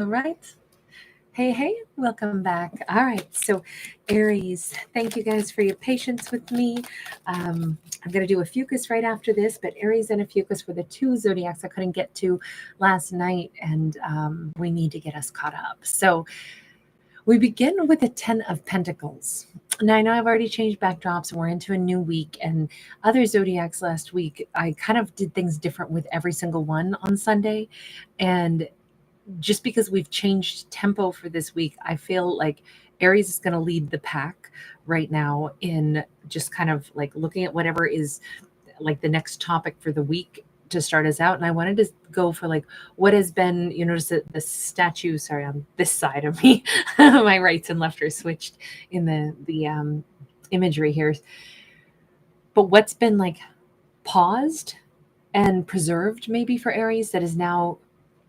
All right. Hey, hey, welcome back. All right. So, Aries, thank you guys for your patience with me. I'm going to do Ophiuchus right after this, but Aries and Ophiuchus were the two zodiacs I couldn't get to last night, and we need to get us caught up. So, we begin with the 10 of Pentacles. Now, I know I've already changed backdrops and we're into a new week, and other zodiacs last week, I kind of did things different with every single one on Sunday. And just because we've changed tempo for this week, I feel like Aries is going to lead the pack right now in just kind of like looking at whatever is like the next topic for the week to start us out. And I wanted to go for like what has been, you notice that the statue, sorry, on this side of me, my rights and left are switched in the imagery here. But what's been like paused and preserved maybe for Aries that is now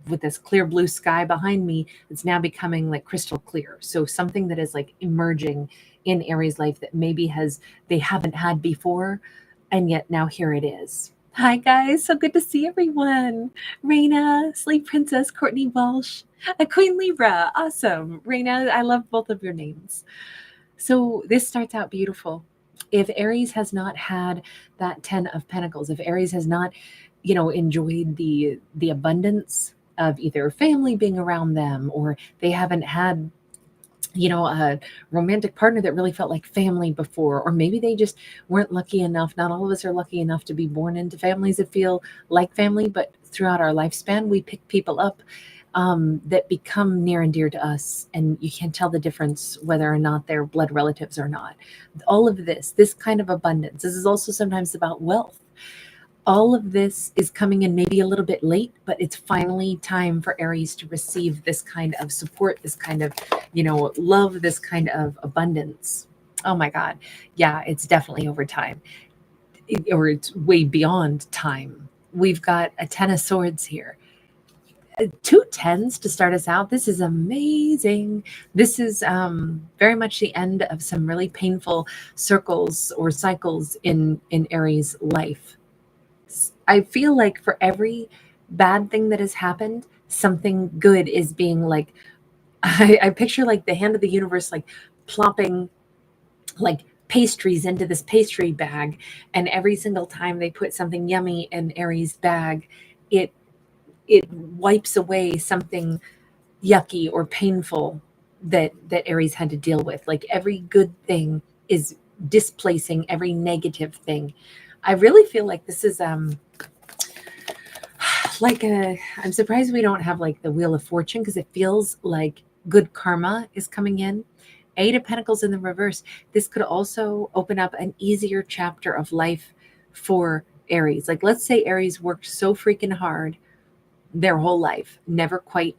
with this clear blue sky behind me, it's now becoming like crystal clear. So something that is like emerging in Aries life that maybe they haven't had before, and yet now here it is. Hi guys, so good to see everyone. Raina, Sleep Princess, Courtney Walsh, a Queen Libra, awesome. Raina, I love both of your names. So this starts out beautiful. If Aries has not had that 10 of Pentacles, if Aries has not, enjoyed the abundance of either family being around them, or they haven't had a romantic partner that really felt like family before, or maybe they just weren't lucky enough. Not all of us are lucky enough to be born into families that feel like family, but throughout our lifespan we pick people up that become near and dear to us, and you can't tell the difference whether or not they're blood relatives or not. All of this kind of abundance, this is also sometimes about wealth. All of this is coming in maybe a little bit late, but it's finally time for Aries to receive this kind of support, this kind of, love, this kind of abundance. Oh my God. Yeah, it's definitely over time, or it's way beyond time. We've got a 10 of swords here. Two tens to start us out. This is amazing. This is very much the end of some really painful circles or cycles in Aries life. I feel like for every bad thing that has happened, something good is being like, I picture like the hand of the universe, like plopping like pastries into this pastry bag. And every single time they put something yummy in Aries' bag, it wipes away something yucky or painful that Aries had to deal with. Like every good thing is displacing every negative thing. I really feel like this is I'm surprised we don't have like the Wheel of Fortune, because it feels like good karma is coming in. Eight of Pentacles in the reverse. This could also open up an easier chapter of life for Aries. Like, let's say Aries worked so freaking hard their whole life, never quite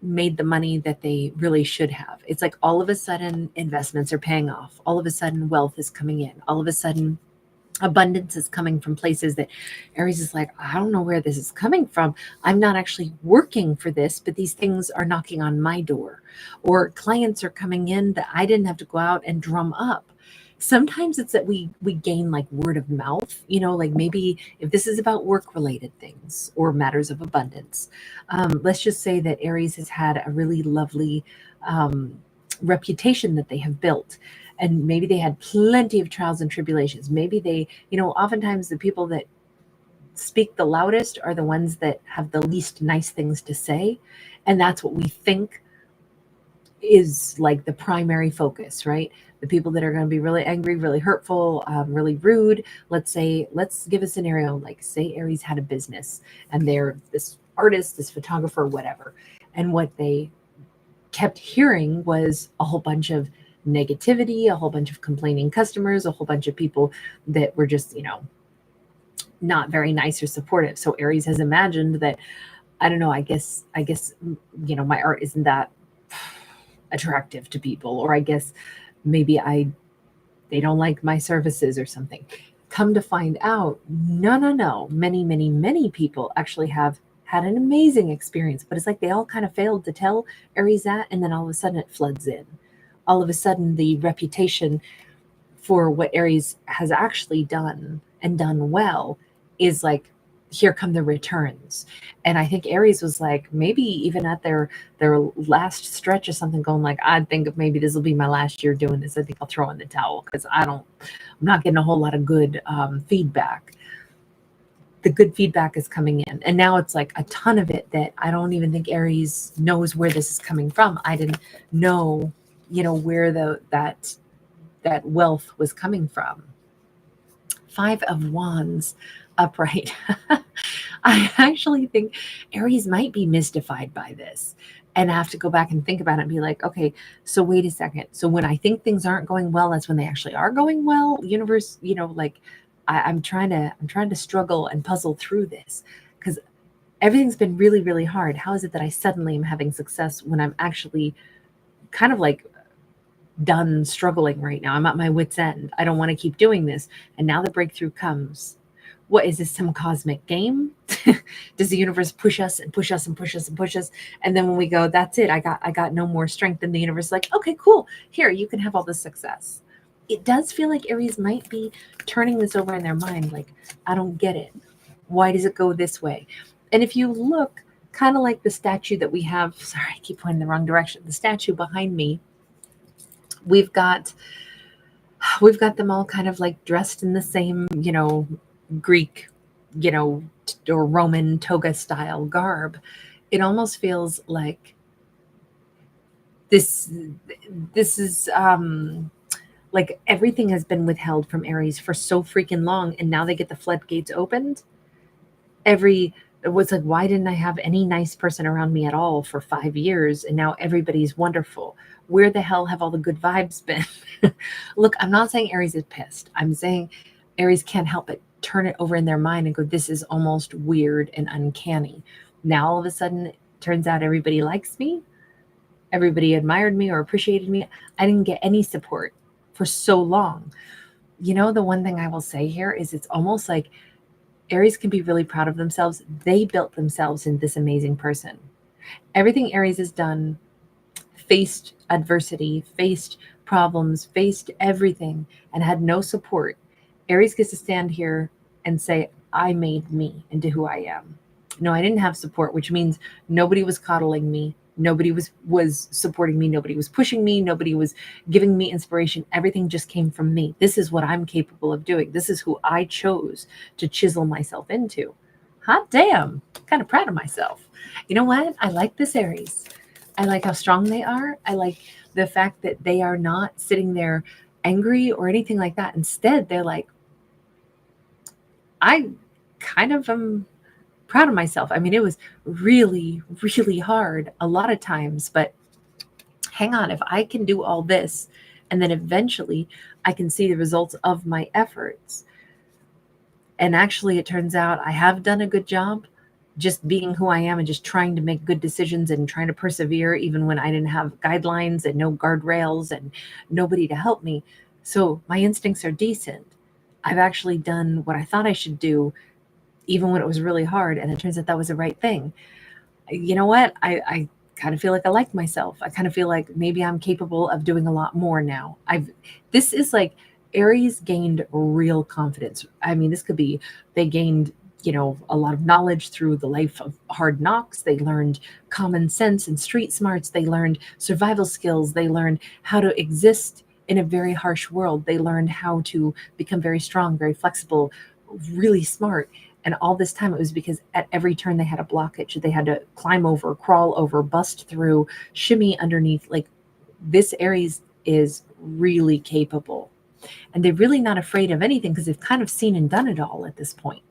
made the money that they really should have. It's like all of a sudden investments are paying off. All of a sudden wealth is coming in. All of a sudden abundance is coming from places that Aries is like, I don't know where this is coming from. I'm not actually working for this, but these things are knocking on my door, or clients are coming in that I didn't have to go out and drum up. Sometimes it's that we gain like word of mouth, like maybe if this is about work related things or matters of abundance. Let's just say that Aries has had a really lovely reputation that they have built, and maybe they had plenty of trials and tribulations. Maybe they, oftentimes the people that speak the loudest are the ones that have the least nice things to say, and that's what we think is like the primary focus, right? The people that are going to be really angry, really hurtful, really rude. Let's give a scenario like, say Aries had a business and they're this artist, this photographer, whatever, and what they kept hearing was a whole bunch of negativity, a whole bunch of complaining customers, a whole bunch of people that were just, not very nice or supportive. So Aries has imagined that, I don't know, I guess, my art isn't that attractive to people, or I guess maybe they don't like my services or something. Come to find out, no. Many people actually have had an amazing experience, but it's like they all kind of failed to tell Aries that, and then all of a sudden it floods in. All of a sudden the reputation for what Aries has actually done and done well is like here come the returns. And I think Aries was like, maybe even at their last stretch or something, going like, I think maybe this will be my last year doing this. I think I'll throw in the towel because I'm not getting a whole lot of good feedback. The good feedback is coming in, and now it's like a ton of it that I don't even think Aries knows where this is coming from. I didn't know, where that wealth was coming from. 5 of Wands upright. I actually think Aries might be mystified by this and have to go back and think about it and be like, okay, so wait a second. So when I think things aren't going well, that's when they actually are going well. Universe, like I'm trying to struggle and puzzle through this because everything's been really, really hard. How is it that I suddenly am having success when I'm actually kind of like done struggling right now? I'm at my wit's end. I don't want to keep doing this. And now the breakthrough comes. What is this, some cosmic game? Does the universe push us and push us and push us and push us? And then when we go, that's it. I got no more strength. And the universe is like, okay, cool. Here, you can have all this success. It does feel like Aries might be turning this over in their mind. Like, I don't get it. Why does it go this way? And if you look, kind of like the statue that we have, sorry, I keep pointing the wrong direction. The statue behind me, we've got them all kind of like dressed in the same, Greek, or Roman toga style garb. It almost feels like this is like everything has been withheld from Aries for so freaking long, and now they get the floodgates opened. It was like, why didn't I have any nice person around me at all for 5 years? And now everybody's wonderful. Where the hell have all the good vibes been? Look, I'm not saying Aries is pissed. I'm saying Aries can't help but turn it over in their mind and go, this is almost weird and uncanny. Now all of a sudden, it turns out everybody likes me. Everybody admired me or appreciated me. I didn't get any support for so long. The one thing I will say here is it's almost like Aries can be really proud of themselves. They built themselves into this amazing person. Everything Aries has done, faced adversity, faced problems, faced everything, and had no support. Aries gets to stand here and say, I made me into who I am. No, I didn't have support, which means nobody was coddling me. Nobody was supporting me. Nobody was pushing me. Nobody was giving me inspiration. Everything just came from me. This is what I'm capable of doing. This is who I chose to chisel myself into. Hot damn. I'm kind of proud of myself. You know what? I like this Aries. I like how strong they are. I like the fact that they are not sitting there angry or anything like that. Instead, they're like, I kind of am proud of myself. I mean, it was really, really hard a lot of times, but hang on, if I can do all this, and then eventually I can see the results of my efforts. And actually, it turns out I have done a good job just being who I am and just trying to make good decisions and trying to persevere, even when I didn't have guidelines and no guardrails and nobody to help me. So my instincts are decent. I've actually done what I thought I should do, even when it was really hard. And it turns out that was the right thing. You know what? I kind of feel like I like myself. I kind of feel like maybe I'm capable of doing a lot more now. This is like Aries gained real confidence. I mean, this could be, they gained, a lot of knowledge through the life of hard knocks. They learned common sense and street smarts. They learned survival skills. They learned how to exist in a very harsh world. They learned how to become very strong, very flexible, really smart. And all this time it was because at every turn they had a blockage. They had to climb over, crawl over, bust through, shimmy underneath. Like, this Aries is really capable. And they're really not afraid of anything because they've kind of seen and done it all at this point.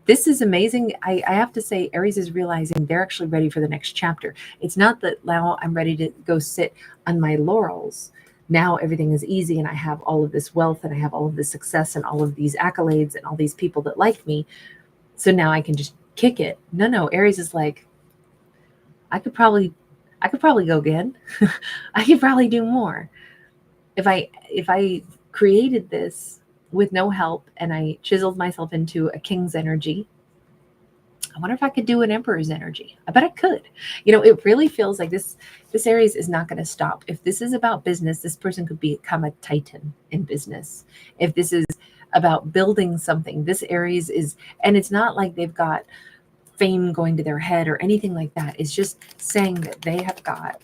This is amazing. I have to say, Aries is realizing they're actually ready for the next chapter. It's not that now I'm ready to go sit on my laurels. Now everything is easy and I have all of this wealth and I have all of this success and all of these accolades and all these people that like me. So now I can just kick it. No, Aries is like, I could probably go again. I could probably do more. If I created this with no help and I chiseled myself into a king's energy, I wonder if I could do an emperor's energy. I bet I could. It really feels like this Aries is not going to stop. If this is about business, this person could become a titan in business. If this is about building something. This Aries is, and it's not like they've got fame going to their head or anything like that. It's just saying that they have got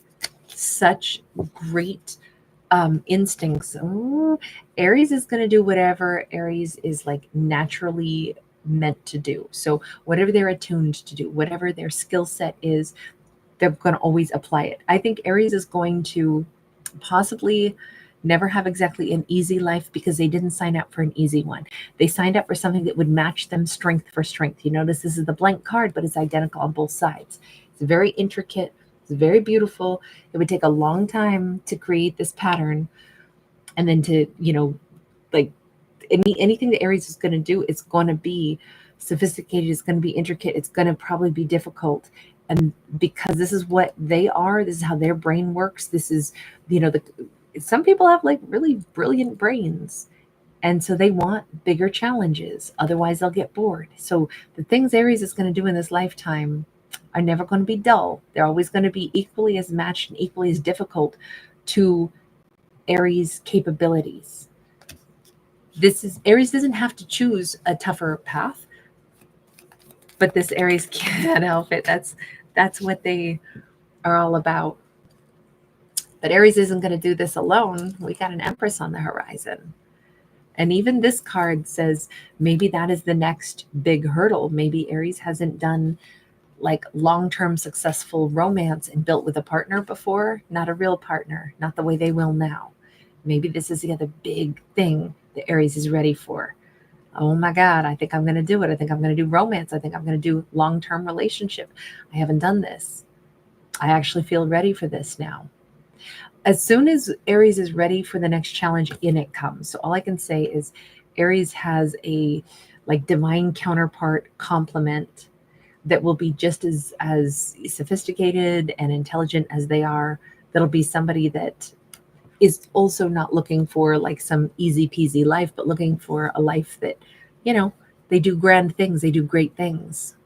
such great instincts. Ooh, Aries is going to do whatever Aries is like naturally meant to do. So whatever they're attuned to do, whatever their skill set is, they're going to always apply it. I think Aries is going to possibly never have exactly an easy life because they didn't sign up for an easy one. They signed up for something that would match them strength for strength. You notice this is the blank card, but it's identical on both sides. It's very intricate. It's very beautiful. It would take a long time to create this pattern, and then to, like anything that Aries is going to do, it's going to be sophisticated. It's going to be intricate. It's going to probably be difficult. And because this is what they are, this is how their brain works. This is, some people have like really brilliant brains. And so they want bigger challenges. Otherwise they'll get bored. So the things Aries is going to do in this lifetime are never going to be dull. They're always going to be equally as matched and equally as difficult to Aries capabilities. Aries doesn't have to choose a tougher path, but this Aries can't help it. That's what they are all about. But Aries isn't going to do this alone. We got an Empress on the horizon. And even this card says maybe that is the next big hurdle. Maybe Aries hasn't done like long-term successful romance and built with a partner before, not a real partner, not the way they will now. Maybe this is the other big thing that Aries is ready for. Oh my God, I think I'm going to do it. I think I'm going to do romance. I think I'm going to do long-term relationship. I haven't done this. I actually feel ready for this now. As soon as Aries is ready for the next challenge, in it comes. So all I can say is Aries has a like divine counterpart complement that will be just as sophisticated and intelligent as they are. That'll be somebody that is also not looking for like some easy peasy life, but looking for a life that, they do grand things. They do great things.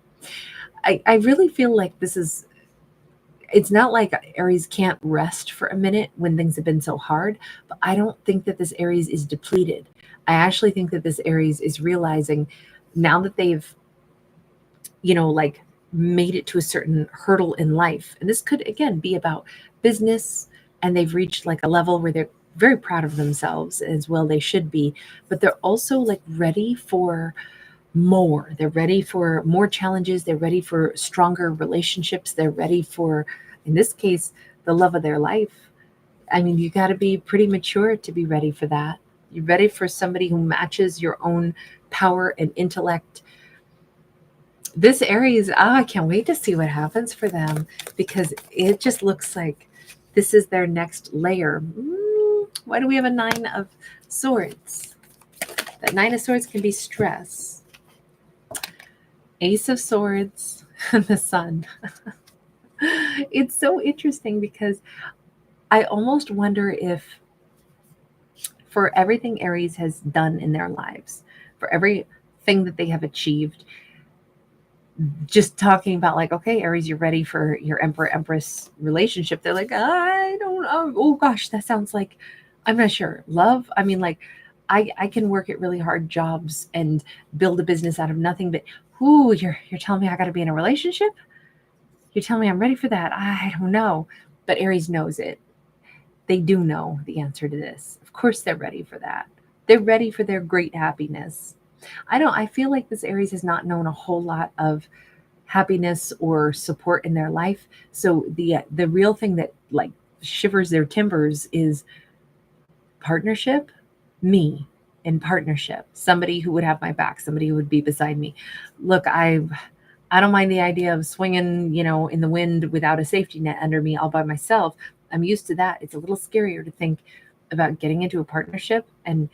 I really feel like it's not like Aries can't rest for a minute when things have been so hard, but I don't think that this Aries is depleted. I actually think that this Aries is realizing now that they've, like made it to a certain hurdle in life. And this could, again, be about business, and they've reached like a level where they're very proud of themselves, as well they should be, but they're also like ready for more. They're ready for more challenges. They're ready for stronger relationships. They're ready for, in this case, the love of their life. I mean, you got to be pretty mature to be ready for that. You're ready for somebody who matches your own power and intellect. This Aries, I can't wait to see what happens for them, because it just looks like this is their next layer. Why do we have a 9 of Swords? That 9 of Swords can be stress. Ace of Swords and the Sun. It's so interesting because I almost wonder if for everything Aries has done in their lives, for everything that they have achieved, just talking about like, okay, Aries, you're ready for your Emperor-Empress relationship. They're like, I don't know. Oh gosh, that sounds like, I'm not sure. Love? I mean, like, I can work at really hard jobs and build a business out of nothing, but you're telling me I got to be in a relationship? You're telling me I'm ready for that? I don't know. But Aries knows it. They do know the answer to this. Of course they're ready for that. They're ready for their great happiness. I feel like this Aries has not known a whole lot of happiness or support in their life. So the real thing that like shivers their timbers is partnership, me in partnership, somebody who would have my back, somebody who would be beside me. Look, I don't mind the idea of swinging, in the wind without a safety net under me all by myself. I'm used to that. It's a little scarier to think about getting into a partnership and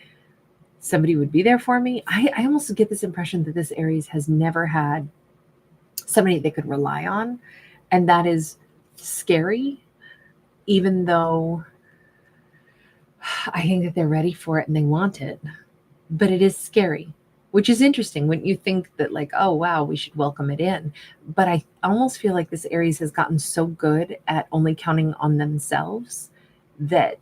somebody would be there for me. I almost get this impression that this Aries has never had somebody they could rely on. And that is scary, even though I think that they're ready for it and they want it. But it is scary, which is interesting when you think that like, oh, wow, we should welcome it in. But I almost feel like this Aries has gotten so good at only counting on themselves that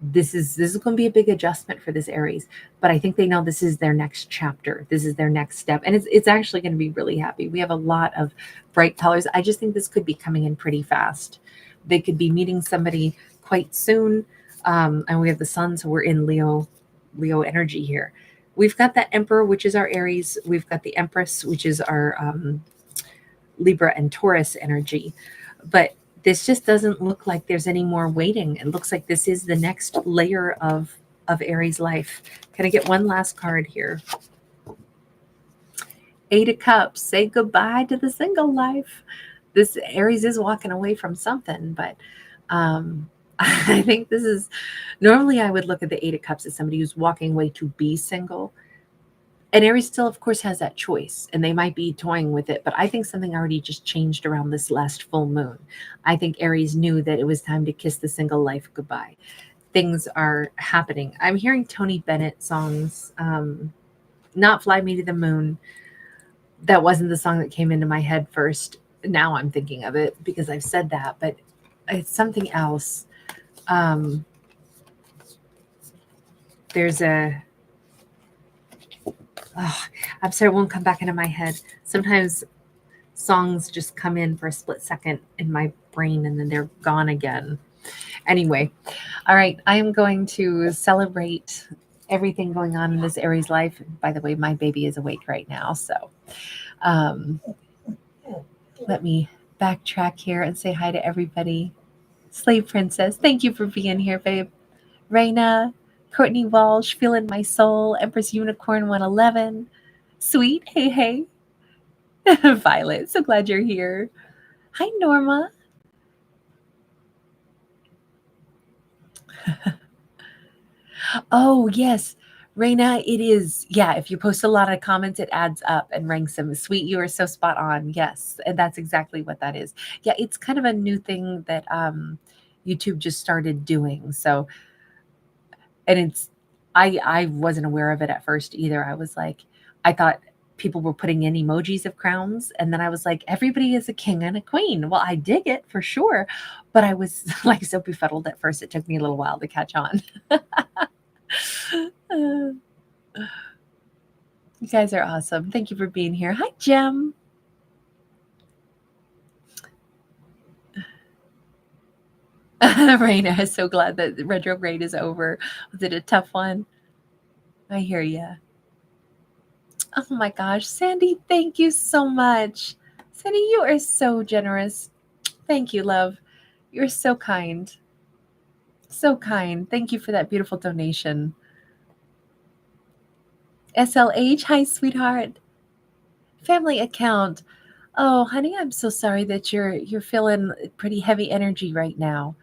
this is going to be a big adjustment for this Aries, but I think they know this is their next chapter. This is their next step, and it's actually going to be really happy. We have a lot of bright colors. I just think this could be coming in pretty fast. They could be meeting somebody quite soon, and we have the sun, so we're in Leo energy here. We've got that Emperor, which is our Aries. We've got the Empress, which is our Libra and Taurus energy, but this just doesn't look like there's any more waiting. It looks like this is the next layer of Aries life. Can I get one last card here? Eight of Cups. Say goodbye to the single life. This Aries is walking away from something, but I think this is, normally I would look at the Eight of Cups as somebody who's walking away to be single. And Aries still, of course, has that choice, and they might be toying with it. But I think something already just changed around this last full moon. I think Aries knew that it was time to kiss the single life goodbye. Things are happening. I'm hearing Tony Bennett songs, not Fly Me to the Moon. That wasn't the song that came into my head first. Now I'm thinking of it because I've said that, but it's something else. There's a... Oh, I'm sorry, it won't come back into my head. Sometimes songs just come in for a split second in my brain and then they're gone again. Anyway, all right, I am going to celebrate everything going on in this Aries life. By the way, my baby is awake right now, so let me backtrack here and say hi to everybody. Slave Princess, thank you for being here, babe. Raina, Courtney Walsh, Feeling My Soul, Empress Unicorn 111, Sweet, hey. Violet, so glad you're here. Hi, Norma. Oh, yes. Raina, it is. Yeah, if you post a lot of comments, it adds up and ranks them. Sweet, you are so spot on. Yes, and that's exactly what that is. Yeah, it's kind of a new thing that YouTube just started doing. So, and it's, I wasn't aware of it at first either. I was like, I thought people were putting in emojis of crowns, and then I was like, everybody is a king and a queen. Well, I dig it for sure, but I was like so befuddled at first. It took me a little while to catch on. You guys are awesome. Thank you for being here. Hi, Jem. Raina, so glad that retrograde is over. Was it a tough one? I hear you. Oh my gosh, Sandy, thank you so much. Sandy, you are so generous. Thank you, love. You're so kind. So kind. Thank you for that beautiful donation. SLH, hi, sweetheart. Family account. Oh, honey, I'm so sorry that you're feeling pretty heavy energy right now.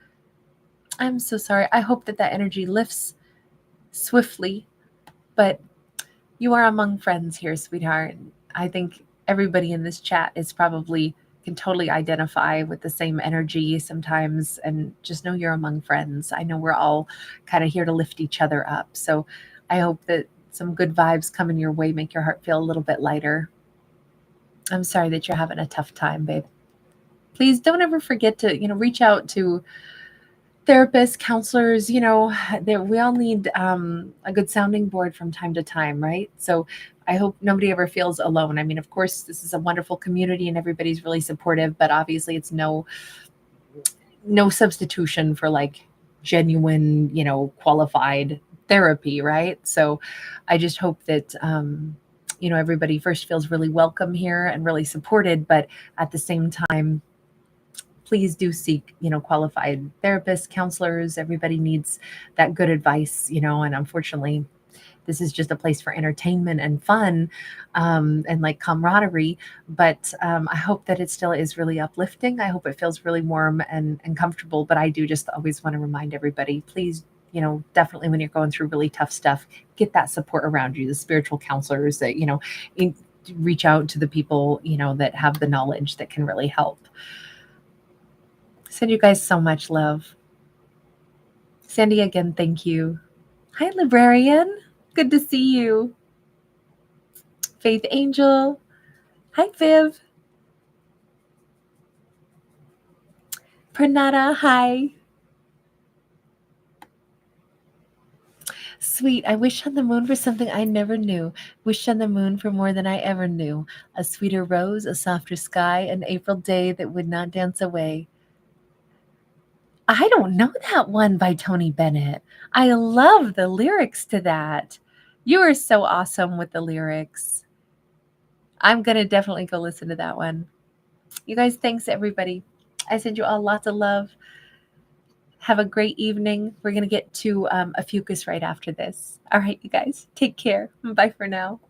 I'm so sorry. I hope that energy lifts swiftly, but you are among friends here, sweetheart. I think everybody in this chat is probably can totally identify with the same energy sometimes, and just know you're among friends. I know we're all kind of here to lift each other up. So I hope that some good vibes coming your way make your heart feel a little bit lighter. I'm sorry that you're having a tough time, babe. Please don't ever forget to, reach out to therapists, counselors. We all need a good sounding board from time to time, right? So I hope nobody ever feels alone. I mean, of course, this is a wonderful community and everybody's really supportive, but obviously it's no substitution for like genuine, qualified therapy, right? So I just hope that everybody first feels really welcome here and really supported, but at the same time, please do seek, qualified therapists, counselors. Everybody needs that good advice, and unfortunately, this is just a place for entertainment and fun, and like camaraderie. But I hope that it still is really uplifting. I hope it feels really warm and comfortable. But I do just always want to remind everybody, please, definitely when you're going through really tough stuff, get that support around you, the spiritual counselors that, reach out to the people, that have the knowledge that can really help. Send you guys so much love. Sandy, again, thank you. Hi, librarian. Good to see you. Faith Angel. Hi, Viv. Pranata, hi. sweet. I wish on the moon for something I never knew. Wish on the moon for more than I ever knew. A sweeter rose, a softer sky, an April day that would not dance away. I don't know that one by Tony Bennett. I love the lyrics to that. You are so awesome with the lyrics. I'm going to definitely go listen to that one. You guys, thanks everybody. I send you all lots of love. Have a great evening. We're going to get to Ophiuchus right after this. All right, you guys, take care. Bye for now.